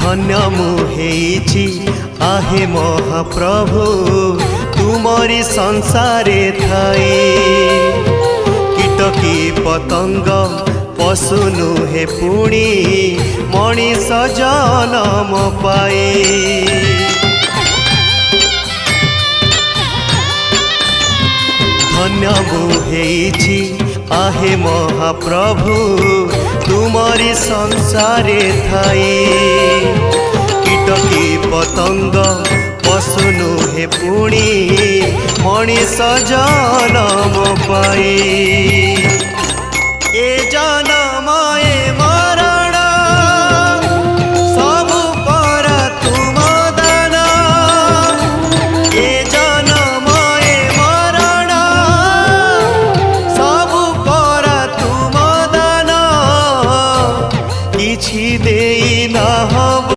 धन्य मुहेछि आहे महाप्रभु तुमरी संसारे थाई। कीटकी पतंग पशु नुहे पुणी मनीष जनम पाई। धन्य मुहेछि आहे महाप्रभु तुमरी संसारे थाई। कीटकी पतंग पशु नुहे पुणी मनीष जनम पाई।